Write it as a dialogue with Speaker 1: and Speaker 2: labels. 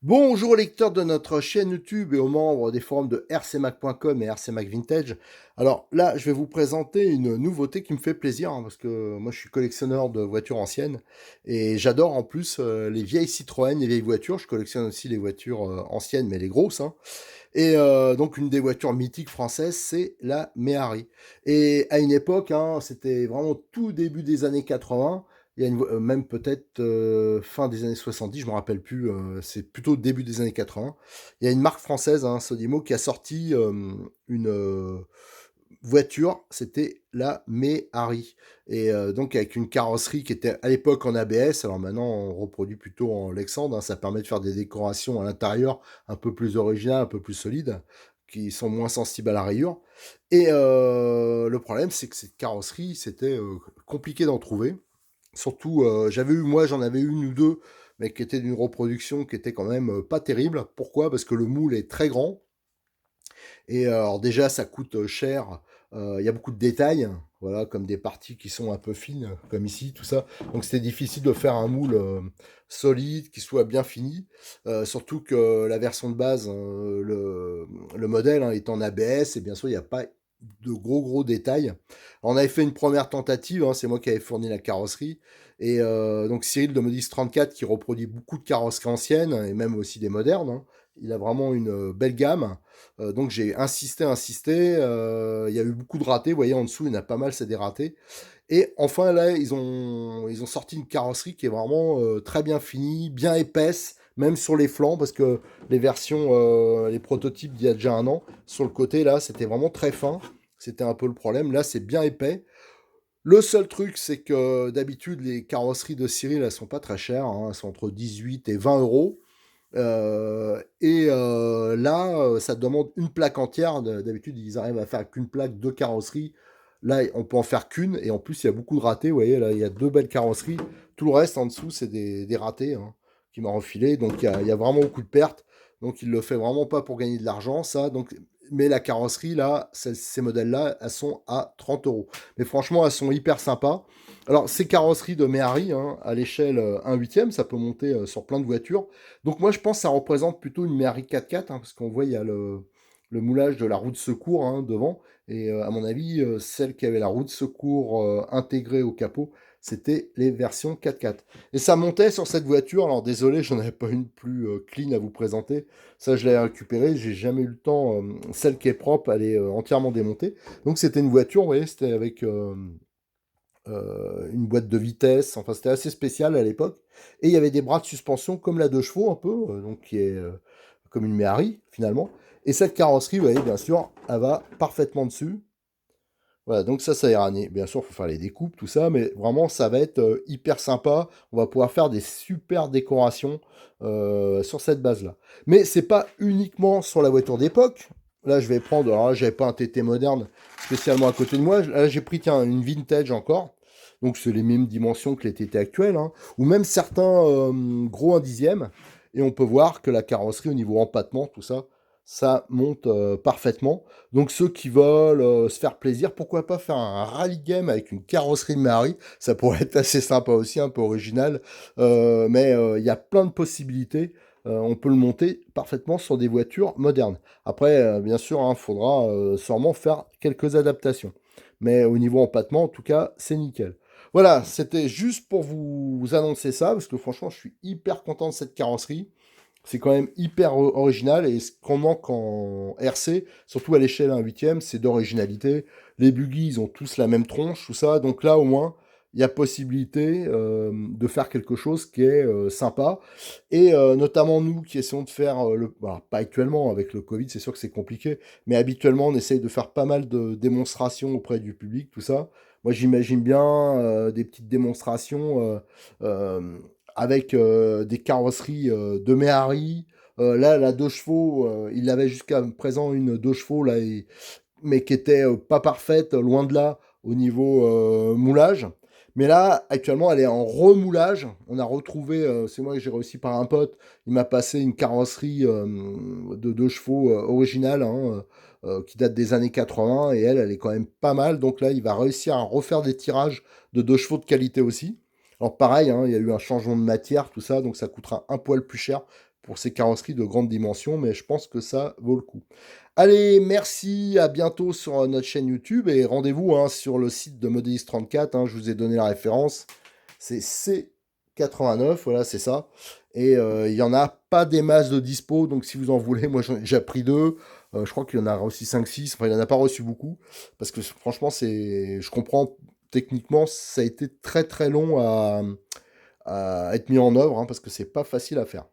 Speaker 1: Bonjour lecteurs de notre chaîne YouTube et aux membres des forums de rcmac.com et rcmac Vintage. Alors là, je vais vous présenter une nouveauté qui me fait plaisir hein, parce que moi je suis collectionneur de voitures anciennes et j'adore en plus les vieilles Citroën, les vieilles voitures. Je collectionne aussi les voitures anciennes mais les grosses. Hein. Et donc une des voitures mythiques françaises, c'est la Méhari. Et à une époque, hein, c'était vraiment tout début des années 80. Il y a même peut-être fin des années 70, je me rappelle plus, c'est plutôt début des années 80. Il y a une marque française, hein, Sodimo, qui a sorti une voiture, c'était la Méhari. Et donc avec une carrosserie qui était à l'époque en ABS, alors maintenant on reproduit plutôt en Lexandre, hein, ça permet de faire des décorations à l'intérieur un peu plus originales, un peu plus solides, qui sont moins sensibles à la rayure. Et le problème c'est que cette carrosserie, c'était compliqué d'en trouver. Surtout, moi, j'en avais une ou deux, mais qui étaient d'une reproduction qui était quand même pas terrible. Pourquoi? Parce que le moule est très grand. Et alors déjà, ça coûte cher. Il y a beaucoup de détails, voilà, comme des parties qui sont un peu fines, comme ici, tout ça. Donc c'était difficile de faire un moule solide, qui soit bien fini. Surtout que la version de base, le modèle hein, est en ABS, et bien sûr, il n'y a pas de gros détails. Alors, on avait fait une première tentative, hein, c'est moi qui avais fourni la carrosserie. Et donc Cyril de Modis 34 qui reproduit beaucoup de carrosseries anciennes, et même aussi des modernes. Hein. Il a vraiment une belle gamme. Donc j'ai insisté. Il y a eu beaucoup de ratés. Vous voyez en dessous, il y en a pas mal, c'est des ratés. Et enfin là, ils ont sorti une carrosserie qui est vraiment très bien finie, bien épaisse, même sur les flancs, parce que les versions, les prototypes d'il y a déjà un an, sur le côté là, c'était vraiment très fin. C'était un peu le problème. Là, c'est bien épais. Le seul truc, c'est que d'habitude, les carrosseries de Cyril, elles sont pas très chères. Hein. Elles sont entre 18 et 20 euros. Là, ça demande une plaque entière. D'habitude, ils arrivent à faire qu'une plaque de carrosserie. Là, on peut en faire qu'une. Et en plus, il y a beaucoup de ratés. Vous voyez, là, il y a deux belles carrosseries. Tout le reste en dessous, c'est des ratés hein, qui m'ont refilé. Donc, il y a vraiment beaucoup de pertes. Donc, il le fait vraiment pas pour gagner de l'argent, ça. Donc, mais la carrosserie, là, ces modèles-là, elles sont à 30 euros. Mais franchement, elles sont hyper sympas. Alors, ces carrosseries de Méhari, hein, à l'échelle 1/8, ça peut monter sur plein de voitures. Donc moi je pense que ça représente plutôt une Méhari 4x4, hein, parce qu'on voit il y a le moulage de la roue de secours hein, devant. Et à mon avis, celle qui avait la roue de secours intégrée au capot, c'était les versions 4x4. Et ça montait sur cette voiture, alors désolé, j'en avais pas une plus clean à vous présenter. Ça je l'ai récupérée, j'ai jamais eu le temps. Celle qui est propre, elle est entièrement démontée. Donc c'était une voiture, vous voyez, c'était avec une boîte de vitesse, enfin c'était assez spécial à l'époque. Et il y avait des bras de suspension comme la 2 chevaux un peu, donc qui est comme une Méhari finalement. Et cette carrosserie, vous voyez, bien sûr, elle va parfaitement dessus. Voilà, donc ça ira. Bien sûr, il faut faire les découpes, tout ça, mais vraiment, ça va être hyper sympa. On va pouvoir faire des super décorations sur cette base-là. Mais c'est pas uniquement sur la voiture d'époque. Là, je vais prendre. Alors là, j'avais pas un TT moderne spécialement à côté de moi. Là, j'ai pris tiens, une vintage encore. Donc, c'est les mêmes dimensions que les TT actuels, hein. Ou même certains gros 1/10. Et on peut voir que la carrosserie, au niveau empattement, tout ça, ça monte parfaitement. Donc ceux qui veulent se faire plaisir, pourquoi pas faire un rallye game avec une carrosserie de Méhari, ça pourrait être assez sympa aussi, un peu original, mais il y a plein de possibilités. On peut le monter parfaitement sur des voitures modernes. Après, bien sûr, il faudra sûrement faire quelques adaptations. Mais au niveau empattement, en tout cas, c'est nickel. Voilà, c'était juste pour vous annoncer ça, parce que franchement, je suis hyper content de cette carrosserie. C'est quand même hyper original et ce qu'on manque en RC, surtout à l'échelle 1/8, c'est d'originalité. Les buggy, ils ont tous la même tronche, tout ça. Donc là, au moins, il y a possibilité de faire quelque chose qui est sympa. Et notamment nous qui essayons de faire, pas actuellement, avec le Covid, c'est sûr que c'est compliqué, mais habituellement, on essaye de faire pas mal de démonstrations auprès du public, tout ça. Moi, j'imagine bien des petites démonstrations avec des carrosseries de Méhari. Là, la 2 chevaux, il avait jusqu'à présent une 2 chevaux, là, mais qui était pas parfaite, loin de là, au niveau moulage. Mais là, actuellement, elle est en remoulage. On a retrouvé, c'est moi que j'ai réussi par un pote, il m'a passé une carrosserie de 2 chevaux originale, hein, qui date des années 80, et elle est quand même pas mal. Donc là, il va réussir à refaire des tirages de 2 chevaux de qualité aussi. Alors pareil, hein, il y a eu un changement de matière, tout ça, donc ça coûtera un poil plus cher pour ces carrosseries de grande dimension, mais je pense que ça vaut le coup. Allez, merci, à bientôt sur notre chaîne YouTube et rendez-vous hein, sur le site de Modélis 34, hein, je vous ai donné la référence, c'est C89, voilà, c'est ça. Et il n'y en a pas des masses de dispo, donc si vous en voulez, moi j'en ai déjà pris deux, je crois qu'il y en a reçu 5-6, enfin il n'en a pas reçu beaucoup, parce que franchement, je comprends, techniquement, ça a été très très long à être mis en œuvre, hein, parce que c'est pas facile à faire.